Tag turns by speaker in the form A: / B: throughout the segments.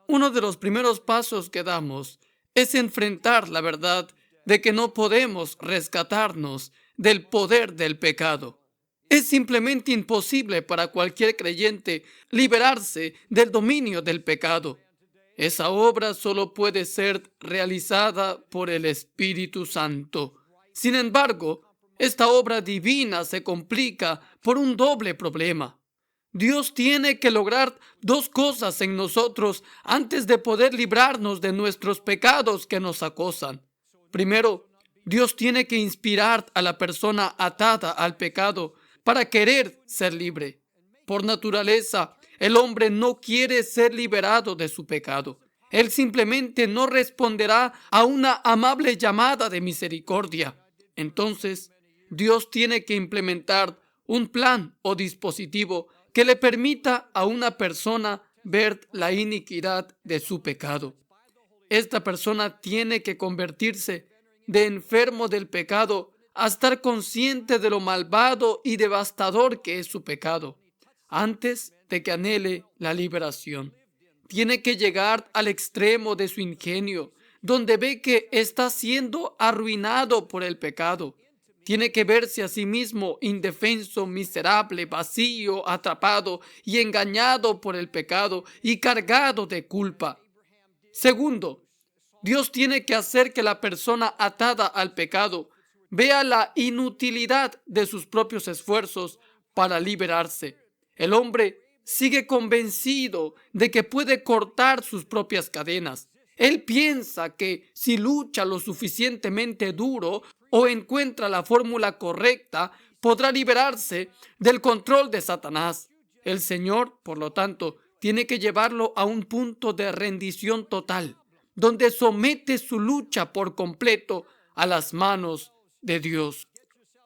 A: Uno de los primeros pasos que damos es enfrentar la verdad de que no podemos rescatarnos del poder del pecado. Es simplemente imposible para cualquier creyente liberarse del dominio del pecado. Esa obra solo puede ser realizada por el Espíritu Santo. Sin embargo, esta obra divina se complica por un doble problema. Dios tiene que lograr dos cosas en nosotros antes de poder librarnos de nuestros pecados que nos acosan. Primero, Dios tiene que inspirar a la persona atada al pecado para querer ser libre. Por naturaleza, el hombre no quiere ser liberado de su pecado. Él simplemente no responderá a una amable llamada de misericordia. Entonces, Dios tiene que implementar un plan o dispositivo que le permita a una persona ver la iniquidad de su pecado. Esta persona tiene que convertirse de enfermo del pecado a estar consciente de lo malvado y devastador que es su pecado, antes de que anhele la liberación. Tiene que llegar al extremo de su ingenio, donde ve que está siendo arruinado por el pecado. Tiene que verse a sí mismo indefenso, miserable, vacío, atrapado y engañado por el pecado y cargado de culpa. Segundo, Dios tiene que hacer que la persona atada al pecado vea la inutilidad de sus propios esfuerzos para liberarse. El hombre sigue convencido de que puede cortar sus propias cadenas. Él piensa que si lucha lo suficientemente duro o encuentra la fórmula correcta, podrá liberarse del control de Satanás. El Señor, por lo tanto, tiene que llevarlo a un punto de rendición total, donde somete su lucha por completo a las manos de Dios.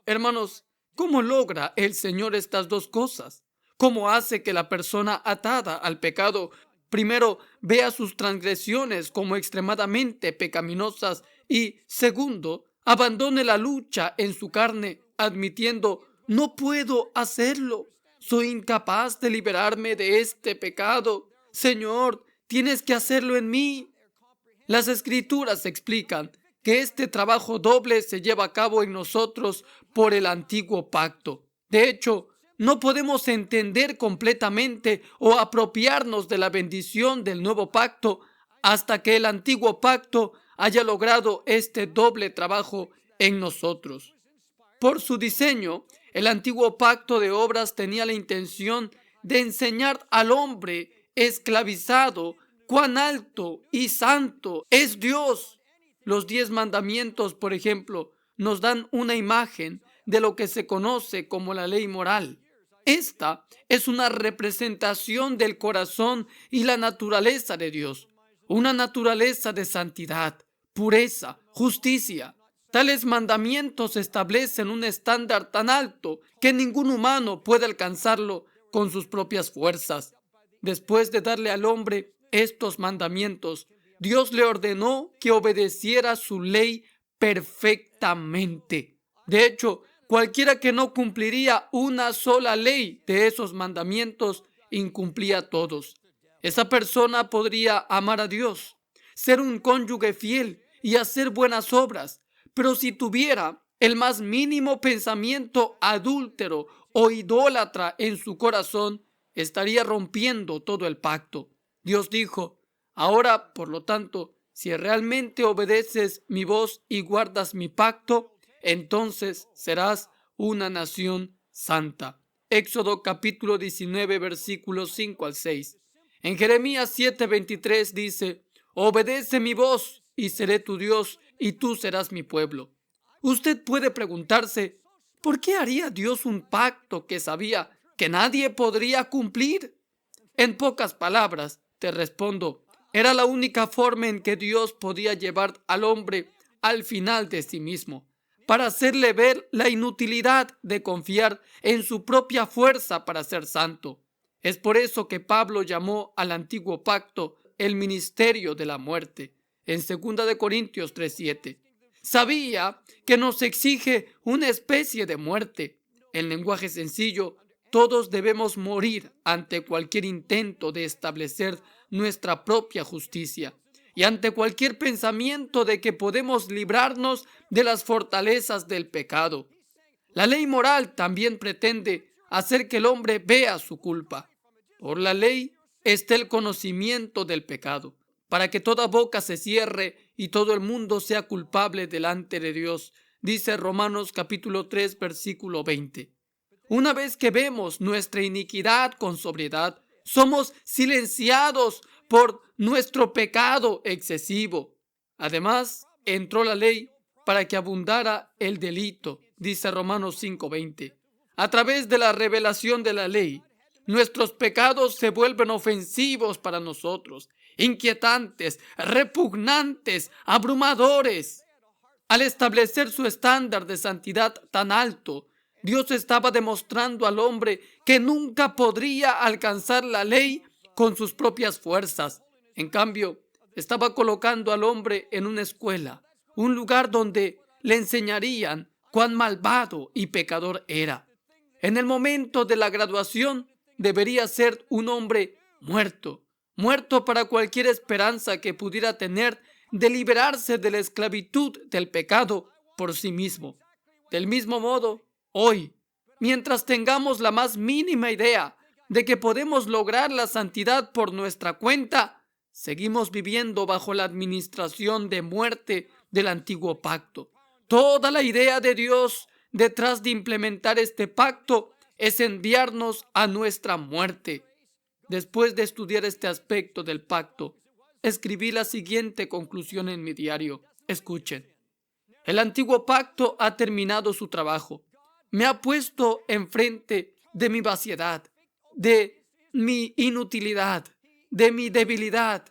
A: Hermanos, ¿cómo logra el Señor estas dos cosas? ¿Cómo hace que la persona atada al pecado primero vea sus transgresiones como extremadamente pecaminosas y, segundo, abandone la lucha en su carne, admitiendo: no puedo hacerlo, soy incapaz de liberarme de este pecado? Señor, tienes que hacerlo en mí. Las Escrituras explican que este trabajo doble se lleva a cabo en nosotros por el antiguo pacto. De hecho, no podemos entender completamente o apropiarnos de la bendición del nuevo pacto hasta que el antiguo pacto haya logrado este doble trabajo en nosotros. Por su diseño, el antiguo pacto de obras tenía la intención de enseñar al hombre esclavizado cuán alto y santo es Dios. Los 10 mandamientos, por ejemplo, nos dan una imagen de lo que se conoce como la ley moral. Esta es una representación del corazón y la naturaleza de Dios, una naturaleza de santidad, pureza, justicia. Tales mandamientos establecen un estándar tan alto que ningún humano puede alcanzarlo con sus propias fuerzas. Después de darle al hombre estos mandamientos, Dios le ordenó que obedeciera su ley perfectamente. De hecho, cualquiera que no cumpliría una sola ley de esos mandamientos, incumplía todos. Esa persona podría amar a Dios, ser un cónyuge fiel y hacer buenas obras, pero si tuviera el más mínimo pensamiento adúltero o idólatra en su corazón, estaría rompiendo todo el pacto. Dios dijo: ahora, por lo tanto, si realmente obedeces mi voz y guardas mi pacto, entonces serás una nación santa. Éxodo capítulo 19, versículos 5 al 6. En Jeremías 7:23 dice: obedece mi voz y seré tu Dios y tú serás mi pueblo. Usted puede preguntarse: ¿por qué haría Dios un pacto que sabía que nadie podría cumplir? En pocas palabras, te respondo, era la única forma en que Dios podía llevar al hombre al final de sí mismo, para hacerle ver la inutilidad de confiar en su propia fuerza para ser santo. Es por eso que Pablo llamó al antiguo pacto el ministerio de la muerte, en 2 Corintios 3:7. Sabía que nos exige una especie de muerte. En lenguaje sencillo, todos debemos morir ante cualquier intento de establecer nuestra propia justicia y ante cualquier pensamiento de que podemos librarnos de las fortalezas del pecado. La ley moral también pretende hacer que el hombre vea su culpa. Por la ley está el conocimiento del pecado, para que toda boca se cierre y todo el mundo sea culpable delante de Dios, dice Romanos capítulo 3, versículo 20. Una vez que vemos nuestra iniquidad con sobriedad, somos silenciados por nuestro pecado excesivo. Además, entró la ley para que abundara el delito, dice Romanos 5:20. A través de la revelación de la ley, nuestros pecados se vuelven ofensivos para nosotros, inquietantes, repugnantes, abrumadores. Al establecer su estándar de santidad tan alto, Dios estaba demostrando al hombre que nunca podría alcanzar la ley con sus propias fuerzas. En cambio, estaba colocando al hombre en una escuela, un lugar donde le enseñarían cuán malvado y pecador era. En el momento de la graduación, debería ser un hombre muerto para cualquier esperanza que pudiera tener de liberarse de la esclavitud del pecado por sí mismo. Del mismo modo, hoy, mientras tengamos la más mínima idea de que podemos lograr la santidad por nuestra cuenta, seguimos viviendo bajo la administración de muerte del antiguo pacto. Toda la idea de Dios detrás de implementar este pacto es enviarnos a nuestra muerte. Después de estudiar este aspecto del pacto, escribí la siguiente conclusión en mi diario. Escuchen. El antiguo pacto ha terminado su trabajo. Me ha puesto enfrente de mi vaciedad, de mi inutilidad, de mi debilidad.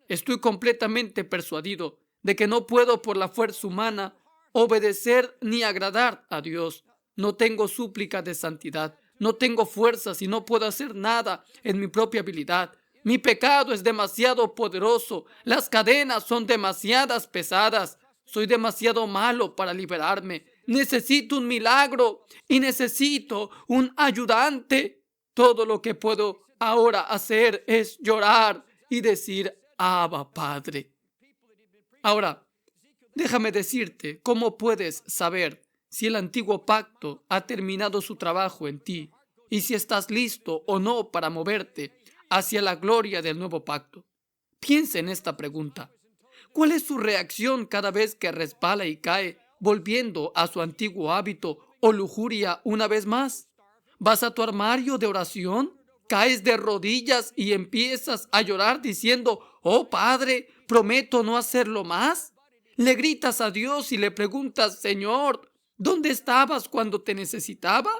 A: Estoy completamente persuadido de que no puedo por la fuerza humana obedecer ni agradar a Dios. No tengo súplica de santidad, no tengo fuerzas y no puedo hacer nada en mi propia habilidad. Mi pecado es demasiado poderoso, las cadenas son demasiadas pesadas. Soy demasiado malo para liberarme. Necesito un milagro y necesito un ayudante. Todo lo que puedo ahora hacer es llorar y decir, Abba, Padre. Ahora, déjame decirte cómo puedes saber si el antiguo pacto ha terminado su trabajo en ti y si estás listo o no para moverte hacia la gloria del nuevo pacto. Piensa en esta pregunta. ¿Cuál es su reacción cada vez que resbala y cae, volviendo a su antiguo hábito o lujuria una vez más? ¿Vas a tu armario de oración? ¿Caes de rodillas y empiezas a llorar diciendo, oh Padre, prometo no hacerlo más? ¿Le gritas a Dios y le preguntas, Señor, ¿dónde estabas cuando te necesitaba?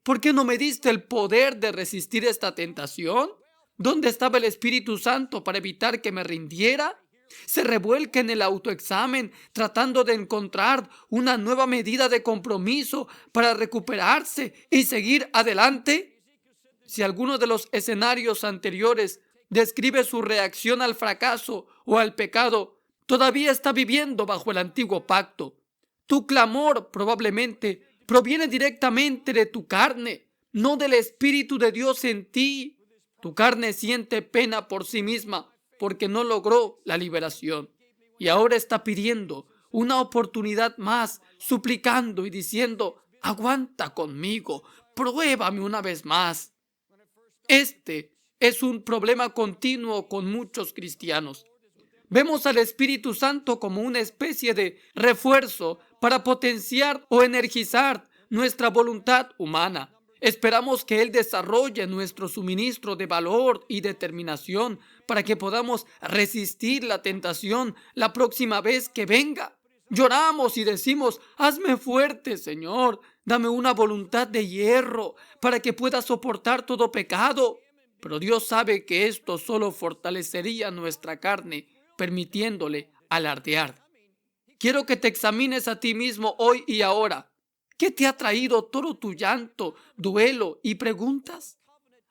A: ¿Por qué no me diste el poder de resistir esta tentación? ¿Dónde estaba el Espíritu Santo para evitar que me rindiera? Se revuelca en el autoexamen tratando de encontrar una nueva medida de compromiso para recuperarse y seguir adelante. Si alguno de los escenarios anteriores describe su reacción al fracaso o al pecado, todavía está viviendo bajo el antiguo pacto. Tu clamor probablemente proviene directamente de tu carne, no del Espíritu de Dios en ti. Tu carne siente pena por sí misma porque no logró la liberación y ahora está pidiendo una oportunidad más, suplicando y diciendo, aguanta conmigo, pruébame una vez más. Este es un problema continuo con muchos cristianos. Vemos al Espíritu Santo como una especie de refuerzo para potenciar o energizar nuestra voluntad humana. Esperamos que Él desarrolle nuestro suministro de valor y determinación para que podamos resistir la tentación la próxima vez que venga. Lloramos y decimos, hazme fuerte, Señor, dame una voluntad de hierro para que pueda soportar todo pecado. Pero Dios sabe que esto solo fortalecería nuestra carne, permitiéndole alardear. Quiero que te examines a ti mismo hoy y ahora. ¿Qué te ha traído todo tu llanto, duelo y preguntas?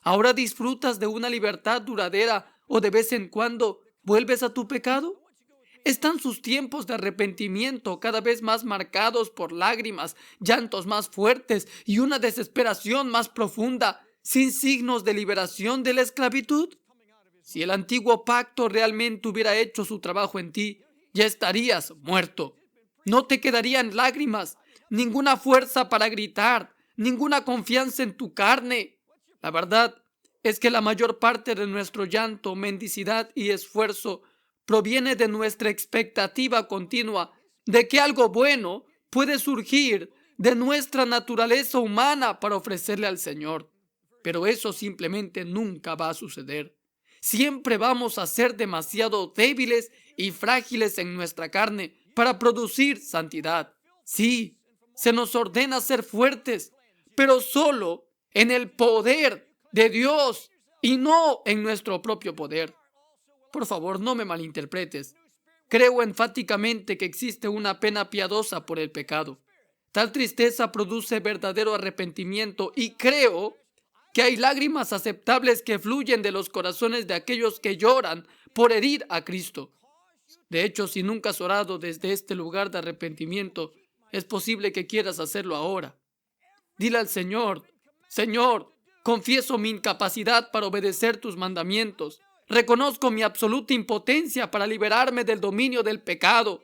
A: ¿Ahora disfrutas de una libertad duradera o de vez en cuando vuelves a tu pecado? ¿Están sus tiempos de arrepentimiento cada vez más marcados por lágrimas, llantos más fuertes y una desesperación más profunda, sin signos de liberación de la esclavitud? Si el antiguo pacto realmente hubiera hecho su trabajo en ti, ya estarías muerto. No te quedarían lágrimas, ninguna fuerza para gritar, ninguna confianza en tu carne. La verdad es que la mayor parte de nuestro llanto, mendicidad y esfuerzo proviene de nuestra expectativa continua de que algo bueno puede surgir de nuestra naturaleza humana para ofrecerle al Señor. Pero eso simplemente nunca va a suceder. Siempre vamos a ser demasiado débiles y frágiles en nuestra carne para producir santidad. Sí, se nos ordena ser fuertes, pero solo en el poder de Dios y no en nuestro propio poder. Por favor, no me malinterpretes. Creo enfáticamente que existe una pena piadosa por el pecado. Tal tristeza produce verdadero arrepentimiento y creo que hay lágrimas aceptables que fluyen de los corazones de aquellos que lloran por herir a Cristo. De hecho, si nunca has orado desde este lugar de arrepentimiento, es posible que quieras hacerlo ahora. Dile al Señor: Señor, confieso mi incapacidad para obedecer tus mandamientos. Reconozco mi absoluta impotencia para liberarme del dominio del pecado.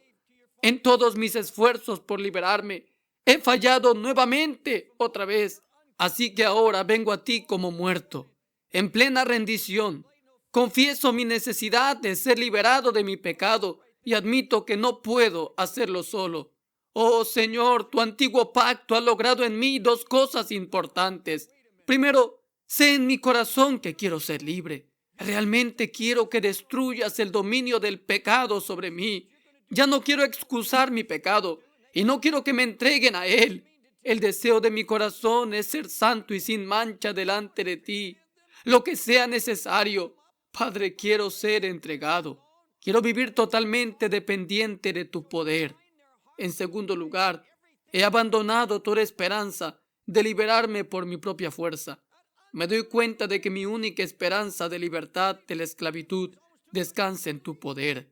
A: En todos mis esfuerzos por liberarme, he fallado nuevamente otra vez. Así que ahora vengo a ti como muerto, en plena rendición. Confieso mi necesidad de ser liberado de mi pecado y admito que no puedo hacerlo solo. Oh Señor, tu antiguo pacto ha logrado en mí dos cosas importantes. Primero, sé en mi corazón que quiero ser libre. Realmente quiero que destruyas el dominio del pecado sobre mí. Ya no quiero excusar mi pecado y no quiero que me entreguen a él. El deseo de mi corazón es ser santo y sin mancha delante de ti. Lo que sea necesario. Padre, quiero ser entregado. Quiero vivir totalmente dependiente de tu poder. En segundo lugar, he abandonado toda esperanza de liberarme por mi propia fuerza. Me doy cuenta de que mi única esperanza de libertad de la esclavitud descansa en tu poder.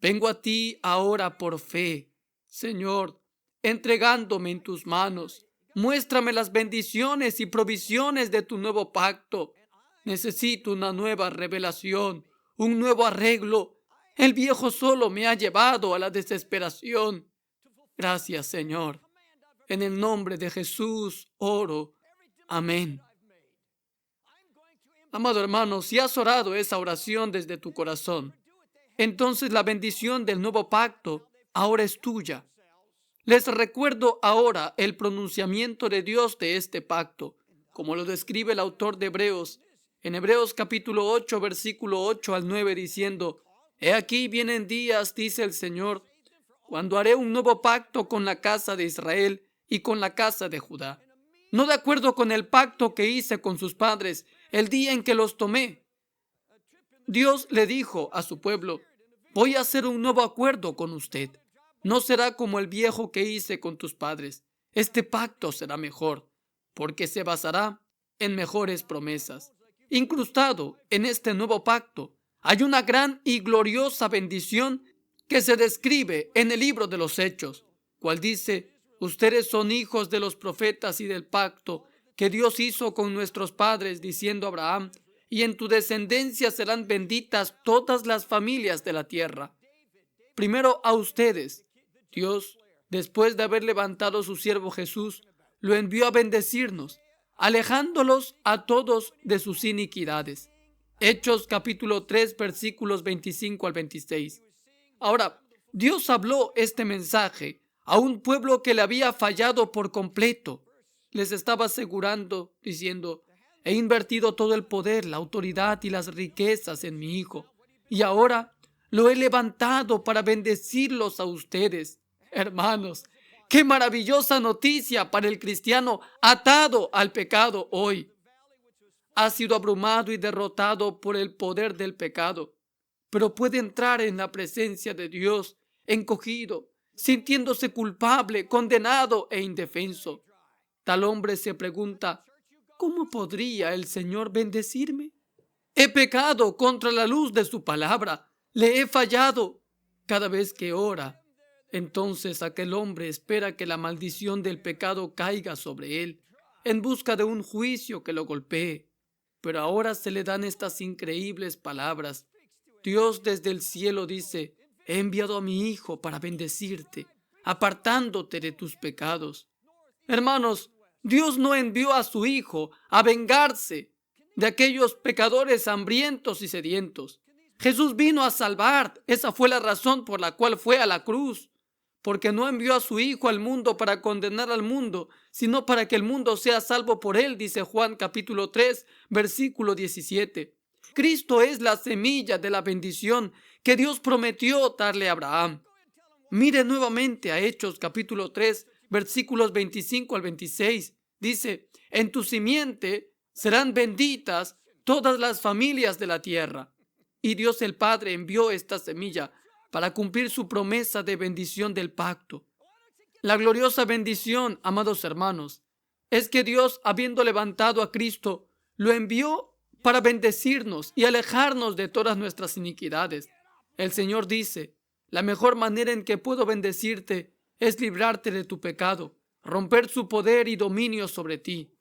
A: Vengo a ti ahora por fe, Señor, entregándome en tus manos. Muéstrame las bendiciones y provisiones de tu nuevo pacto. Necesito una nueva revelación, un nuevo arreglo. El viejo solo me ha llevado a la desesperación. Gracias, Señor. En el nombre de Jesús oro. Amén. Amado hermano, si has orado esa oración desde tu corazón, entonces la bendición del nuevo pacto ahora es tuya. Les recuerdo ahora el pronunciamiento de Dios de este pacto, como lo describe el autor de Hebreos, en Hebreos capítulo 8, versículo 8 al 9, diciendo: He aquí vienen días, dice el Señor, cuando haré un nuevo pacto con la casa de Israel y con la casa de Judá, no de acuerdo con el pacto que hice con sus padres el día en que los tomé. Dios le dijo a su pueblo: voy a hacer un nuevo acuerdo con usted. No será como el viejo que hice con tus padres. Este pacto será mejor, porque se basará en mejores promesas. Incrustado en este nuevo pacto hay una gran y gloriosa bendición que se describe en el libro de los Hechos, cual dice: ustedes son hijos de los profetas y del pacto que Dios hizo con nuestros padres, diciendo a Abraham: y en tu descendencia serán benditas todas las familias de la tierra. Primero a ustedes, Dios, después de haber levantado a su siervo Jesús, lo envió a bendecirnos, alejándolos a todos de sus iniquidades. Hechos capítulo 3, versículos 25 al 26. Ahora, Dios habló este mensaje a un pueblo que le había fallado por completo. Les estaba asegurando, diciendo: he invertido todo el poder, la autoridad y las riquezas en mi Hijo, y ahora lo he levantado para bendecirlos a ustedes. Hermanos, qué maravillosa noticia para el cristiano atado al pecado hoy. Ha sido abrumado y derrotado por el poder del pecado, pero puede entrar en la presencia de Dios encogido, sintiéndose culpable, condenado e indefenso. Tal hombre se pregunta: ¿cómo podría el Señor bendecirme? He pecado contra la luz de su palabra, le he fallado. Cada vez que ora, entonces aquel hombre espera que la maldición del pecado caiga sobre él, en busca de un juicio que lo golpee. Pero ahora se le dan estas increíbles palabras. Dios desde el cielo dice: he enviado a mi Hijo para bendecirte, apartándote de tus pecados. Hermanos, Dios no envió a su Hijo a vengarse de aquellos pecadores hambrientos y sedientos. Jesús vino a salvar. Esa fue la razón por la cual fue a la cruz. Porque no envió a su Hijo al mundo para condenar al mundo, sino para que el mundo sea salvo por él, dice Juan capítulo 3, versículo 17. Cristo es la semilla de la bendición que Dios prometió darle a Abraham. Mire nuevamente a Hechos capítulo 3, versículos 25 al 26. Dice: en tu simiente serán benditas todas las familias de la tierra. Y Dios el Padre envió esta semilla para cumplir su promesa de bendición del pacto. La gloriosa bendición, amados hermanos, es que Dios, habiendo levantado a Cristo, lo envió para bendecirnos y alejarnos de todas nuestras iniquidades. El Señor dice: la mejor manera en que puedo bendecirte es librarte de tu pecado, romper su poder y dominio sobre ti.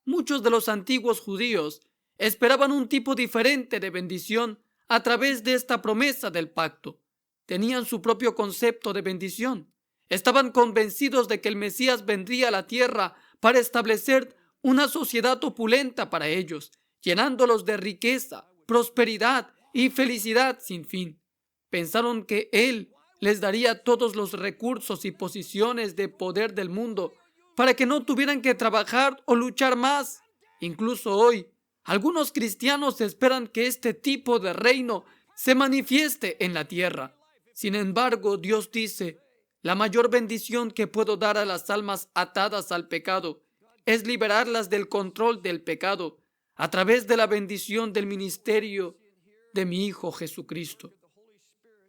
A: Muchos de los antiguos judíos esperaban un tipo diferente de bendición a través de esta promesa del pacto. Tenían su propio concepto de bendición. Estaban convencidos de que el Mesías vendría a la tierra para establecer una sociedad opulenta para ellos, llenándolos de riqueza, prosperidad y felicidad sin fin. Pensaron que Él les daría todos los recursos y posiciones de poder del mundo para que no tuvieran que trabajar o luchar más. Incluso hoy, algunos cristianos esperan que este tipo de reino se manifieste en la tierra. Sin embargo, Dios dice: la mayor bendición que puedo dar a las almas atadas al pecado es liberarlas del control del pecado a través de la bendición del ministerio de mi Hijo Jesucristo.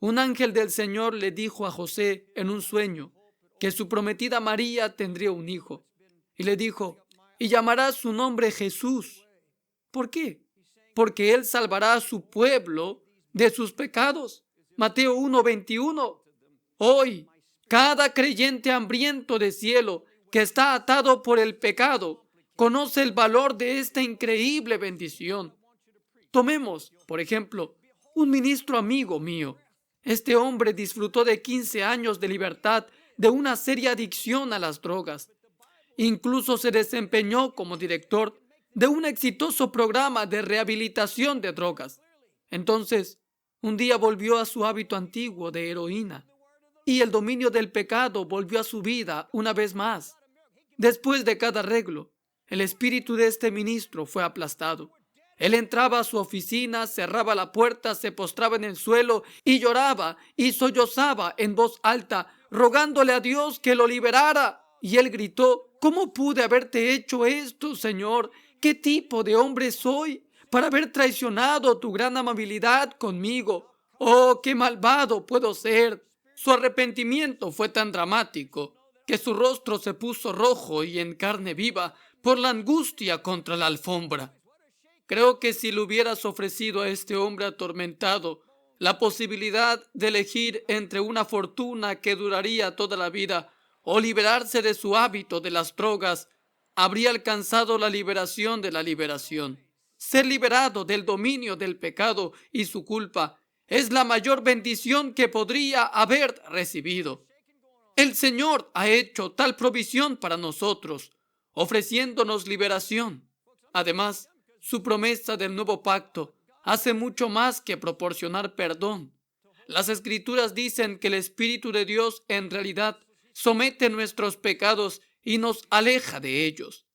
A: Un ángel del Señor le dijo a José en un sueño que su prometida María tendría un hijo. Y le dijo: y llamará su nombre Jesús. ¿Por qué? Porque Él salvará a su pueblo de sus pecados. Mateo 1:21. Hoy, cada creyente hambriento de cielo que está atado por el pecado conoce el valor de esta increíble bendición. Tomemos, por ejemplo, un ministro amigo mío. Este hombre disfrutó de 15 años de libertad de una seria adicción a las drogas. Incluso se desempeñó como director de un exitoso programa de rehabilitación de drogas. Entonces, un día volvió a su hábito antiguo de heroína y el dominio del pecado volvió a su vida una vez más. Después de cada arreglo, el espíritu de este ministro fue aplastado. Él entraba a su oficina, cerraba la puerta, se postraba en el suelo y lloraba y sollozaba en voz alta, rogándole a Dios que lo liberara. Y él gritó: ¿cómo pude haberte hecho esto, Señor? ¿Qué tipo de hombre soy para haber traicionado tu gran amabilidad conmigo? ¡Oh, qué malvado puedo ser! Su arrepentimiento fue tan dramático que su rostro se puso rojo y en carne viva por la angustia contra la alfombra. Creo que si le hubieras ofrecido a este hombre atormentado la posibilidad de elegir entre una fortuna que duraría toda la vida o liberarse de su hábito de las drogas, habría alcanzado la liberación de la liberación. Ser liberado del dominio del pecado y su culpa es la mayor bendición que podría haber recibido. El Señor ha hecho tal provisión para nosotros, ofreciéndonos liberación. Además, su promesa del nuevo pacto hace mucho más que proporcionar perdón. Las Escrituras dicen que el Espíritu de Dios en realidad somete nuestros pecados y nos aleja de ellos.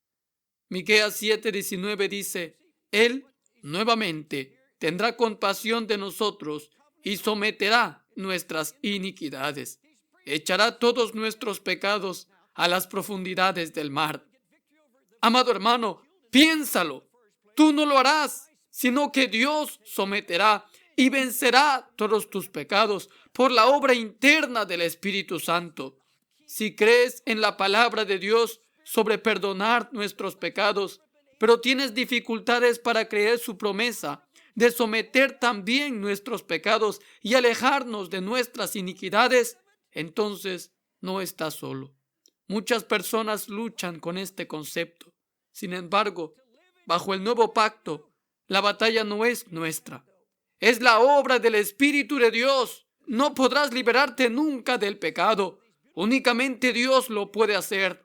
A: Miqueas 7:19 dice: Él nuevamente tendrá compasión de nosotros y someterá nuestras iniquidades. Echará todos nuestros pecados a las profundidades del mar. Amado hermano, piénsalo. Tú no lo harás, sino que Dios someterá y vencerá todos tus pecados por la obra interna del Espíritu Santo. Si crees en la palabra de Dios sobre perdonar nuestros pecados, pero tienes dificultades para creer su promesa de someter también nuestros pecados y alejarnos de nuestras iniquidades, entonces no estás solo. Muchas personas luchan con este concepto. Sin embargo, bajo el nuevo pacto, La batalla no es nuestra. Es la obra del Espíritu de Dios. No podrás liberarte nunca del pecado. Únicamente Dios lo puede hacer.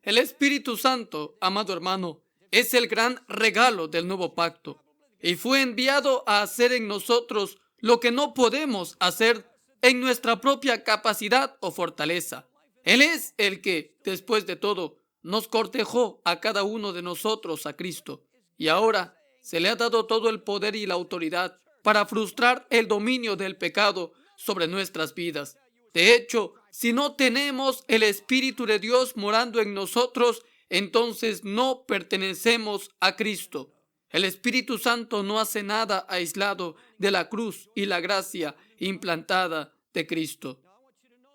A: El Espíritu Santo, amado hermano, es el gran regalo del nuevo pacto y fue enviado a hacer en nosotros lo que no podemos hacer en nuestra propia capacidad o fortaleza. Él es el que, después de todo, nos cortejó a cada uno de nosotros a Cristo y ahora se le ha dado todo el poder y la autoridad para frustrar el dominio del pecado sobre nuestras vidas. De hecho, si no tenemos el Espíritu de Dios morando en nosotros, entonces no pertenecemos a Cristo. El Espíritu Santo no hace nada aislado de la cruz y la gracia implantada de Cristo.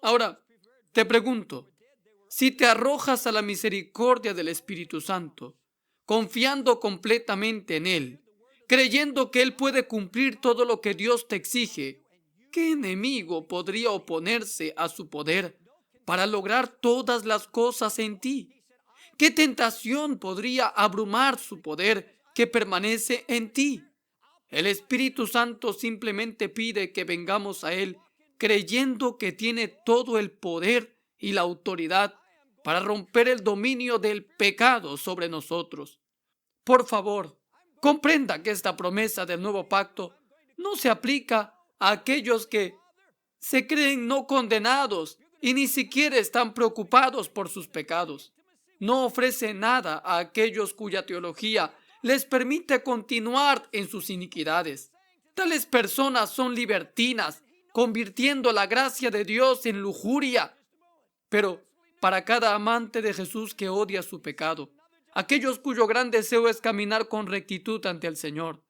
A: Ahora, te pregunto, si te arrojas a la misericordia del Espíritu Santo, confiando completamente en Él, creyendo que Él puede cumplir todo lo que Dios te exige, ¿qué enemigo podría oponerse a su poder para lograr todas las cosas en ti? ¿Qué tentación podría abrumar su poder que permanece en ti? El Espíritu Santo simplemente pide que vengamos a Él creyendo que tiene todo el poder y la autoridad para romper el dominio del pecado sobre nosotros. Por favor, comprenda que esta promesa del nuevo pacto no se aplica a aquellos que se creen no condenados y ni siquiera están preocupados por sus pecados. No ofrece nada a aquellos cuya teología les permite continuar en sus iniquidades. Tales personas son libertinas, convirtiendo la gracia de Dios en lujuria. Pero para cada amante de Jesús que odia su pecado, aquellos cuyo gran deseo es caminar con rectitud ante el Señor,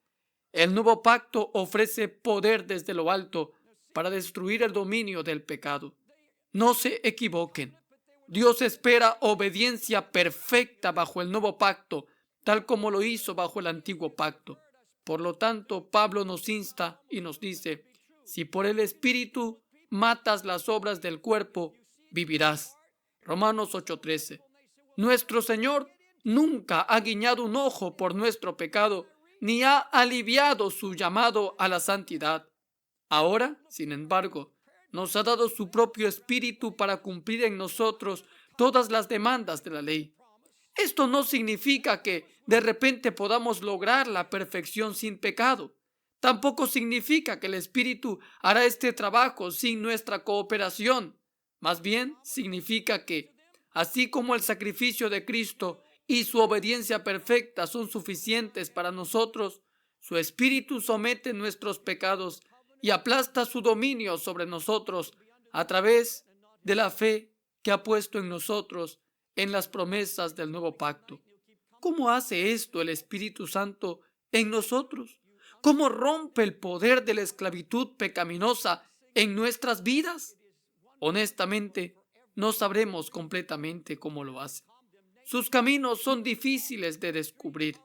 A: el nuevo pacto ofrece poder desde lo alto para destruir el dominio del pecado. No se equivoquen. Dios espera obediencia perfecta bajo el nuevo pacto, tal como lo hizo bajo el antiguo pacto. Por lo tanto, Pablo nos insta y nos dice: si por el Espíritu matas las obras del cuerpo, vivirás. Romanos 8:13. Nuestro Señor nunca ha guiñado un ojo por nuestro pecado, ni ha aliviado su llamado a la santidad. Ahora, sin embargo, nos ha dado su propio Espíritu para cumplir en nosotros todas las demandas de la ley. Esto no significa que de repente podamos lograr la perfección sin pecado. Tampoco significa que el Espíritu hará este trabajo sin nuestra cooperación. Más bien, significa que, así como el sacrificio de Cristo y su obediencia perfecta son suficientes para nosotros, su Espíritu somete nuestros pecados y aplasta su dominio sobre nosotros a través de la fe que ha puesto en nosotros en las promesas del nuevo pacto. ¿Cómo hace esto el Espíritu Santo en nosotros? ¿Cómo rompe el poder de la esclavitud pecaminosa en nuestras vidas? Honestamente, no sabremos completamente cómo lo hace. Sus caminos son difíciles de descubrir,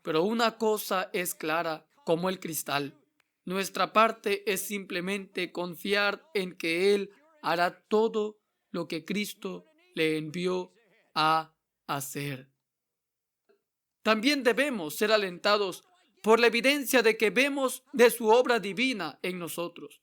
A: pero una cosa es clara como el cristal. Nuestra parte es simplemente confiar en que Él hará todo lo que Cristo le envió a hacer. También debemos ser alentados por la evidencia de que vemos de su obra divina en nosotros.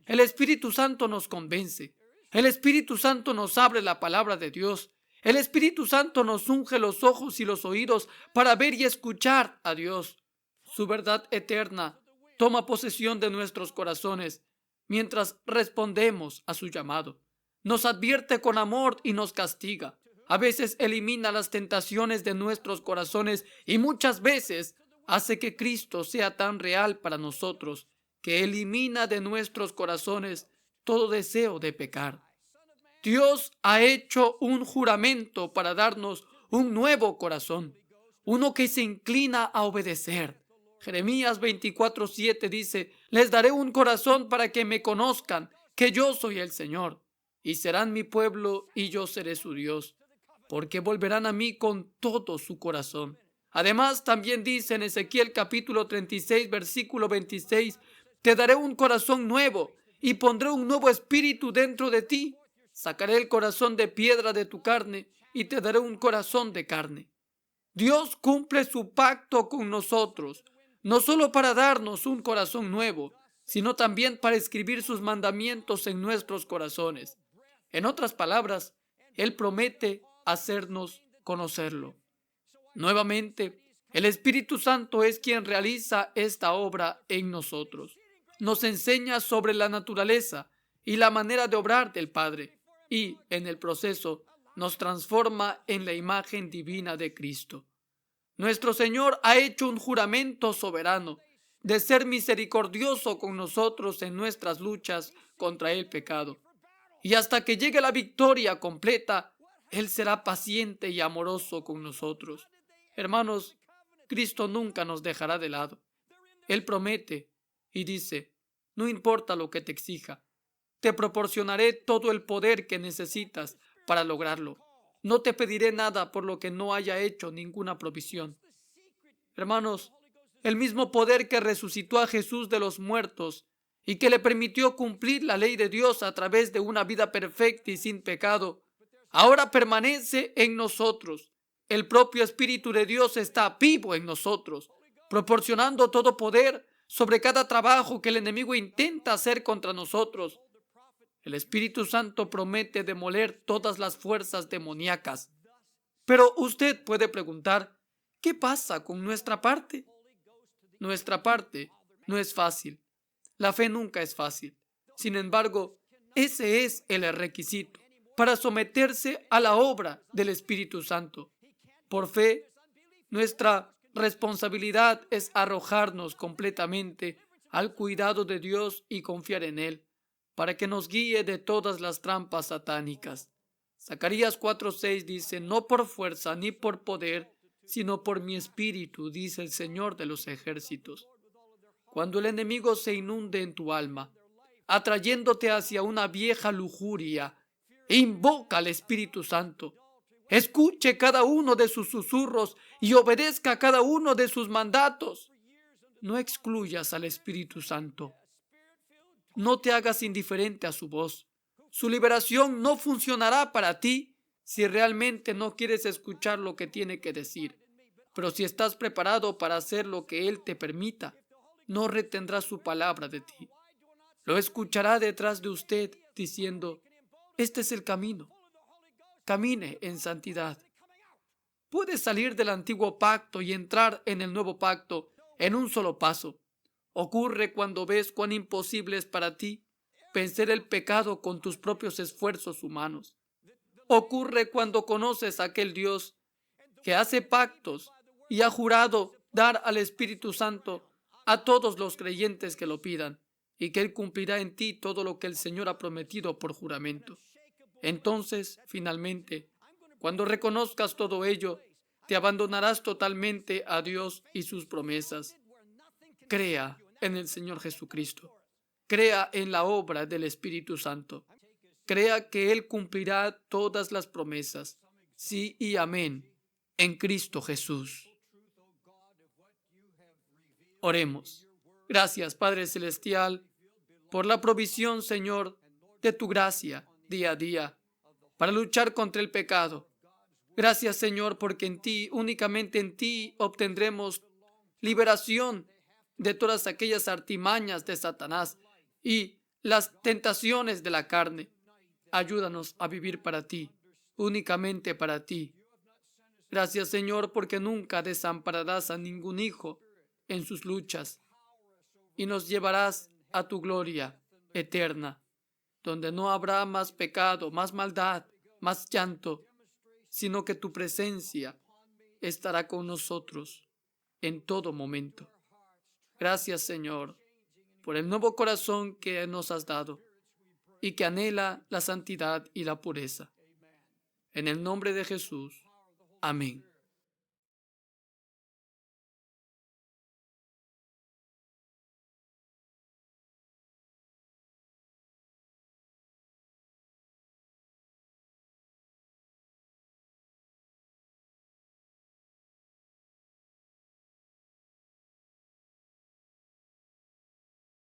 A: El Espíritu Santo nos convence. El Espíritu Santo nos abre la palabra de Dios. El Espíritu Santo nos unge los ojos y los oídos para ver y escuchar a Dios. Su verdad eterna toma posesión de nuestros corazones mientras respondemos a su llamado. Nos advierte con amor y nos castiga. A veces elimina las tentaciones de nuestros corazones y muchas veces hace que Cristo sea tan real para nosotros que elimina de nuestros corazones todo deseo de pecar. Dios ha hecho un juramento para darnos un nuevo corazón, uno que se inclina a obedecer. Jeremías 24:7 dice: les daré un corazón para que me conozcan, que yo soy el Señor, y serán mi pueblo y yo seré su Dios, porque volverán a mí con todo su corazón. Además, también dice en Ezequiel capítulo 36, versículo 26, te daré un corazón nuevo y pondré un nuevo espíritu dentro de ti. Sacaré el corazón de piedra de tu carne y te daré un corazón de carne. Dios cumple su pacto con nosotros, no solo para darnos un corazón nuevo, sino también para escribir sus mandamientos en nuestros corazones. En otras palabras, Él promete hacernos conocerlo. Nuevamente, el Espíritu Santo es quien realiza esta obra en nosotros. Nos enseña sobre la naturaleza y la manera de obrar del Padre y, en el proceso, nos transforma en la imagen divina de Cristo. Nuestro Señor ha hecho un juramento soberano de ser misericordioso con nosotros en nuestras luchas contra el pecado. Y hasta que llegue la victoria completa, Él será paciente y amoroso con nosotros. Hermanos, Cristo nunca nos dejará de lado. Él promete y dice, no importa lo que te exija, te proporcionaré todo el poder que necesitas para lograrlo. No te pediré nada por lo que no haya hecho ninguna provisión. Hermanos, el mismo poder que resucitó a Jesús de los muertos y que le permitió cumplir la ley de Dios a través de una vida perfecta y sin pecado, ahora permanece en nosotros. El propio Espíritu de Dios está vivo en nosotros, proporcionando todo poder sobre cada trabajo que el enemigo intenta hacer contra nosotros. El Espíritu Santo promete demoler todas las fuerzas demoníacas. Pero usted puede preguntar, ¿qué pasa con nuestra parte? Nuestra parte no es fácil. La fe nunca es fácil. Sin embargo, ese es el requisito para someterse a la obra del Espíritu Santo. Por fe, nuestra responsabilidad es arrojarnos completamente al cuidado de Dios y confiar en Él, para que nos guíe de todas las trampas satánicas. Zacarías 4:6 dice, no por fuerza ni por poder, sino por mi espíritu, dice el Señor de los ejércitos. Cuando el enemigo se inunde en tu alma, atrayéndote hacia una vieja lujuria, invoca al Espíritu Santo. Escuche cada uno de sus susurros y obedezca cada uno de sus mandatos. No excluyas al Espíritu Santo. No te hagas indiferente a su voz. Su liberación no funcionará para ti si realmente no quieres escuchar lo que tiene que decir. Pero si estás preparado para hacer lo que Él te permita, no retendrá su palabra de ti. Lo escuchará detrás de usted diciendo, este es el camino. Camine en santidad. Puedes salir del antiguo pacto y entrar en el nuevo pacto en un solo paso. Ocurre cuando ves cuán imposible es para ti vencer el pecado con tus propios esfuerzos humanos. Ocurre cuando conoces a aquel Dios que hace pactos y ha jurado dar al Espíritu Santo a todos los creyentes que lo pidan y que Él cumplirá en ti todo lo que el Señor ha prometido por juramento. Entonces, finalmente, cuando reconozcas todo ello, te abandonarás totalmente a Dios y sus promesas. Crea en el Señor Jesucristo. Crea en la obra del Espíritu Santo. Crea que Él cumplirá todas las promesas. Sí y amén. En Cristo Jesús. Oremos. Gracias, Padre Celestial, por la provisión, Señor, de tu gracia día a día para luchar contra el pecado. Gracias, Señor, porque en ti, únicamente en ti, obtendremos liberación de todas aquellas artimañas de Satanás y las tentaciones de la carne. Ayúdanos a vivir para ti, únicamente para ti. Gracias, Señor, porque nunca desampararás a ningún hijo en sus luchas y nos llevarás a tu gloria eterna, donde no habrá más pecado, más maldad, más llanto, sino que tu presencia estará con nosotros en todo momento. Gracias, Señor, por el nuevo corazón que nos has dado y que anhela la santidad y la pureza. En el nombre de Jesús. Amén.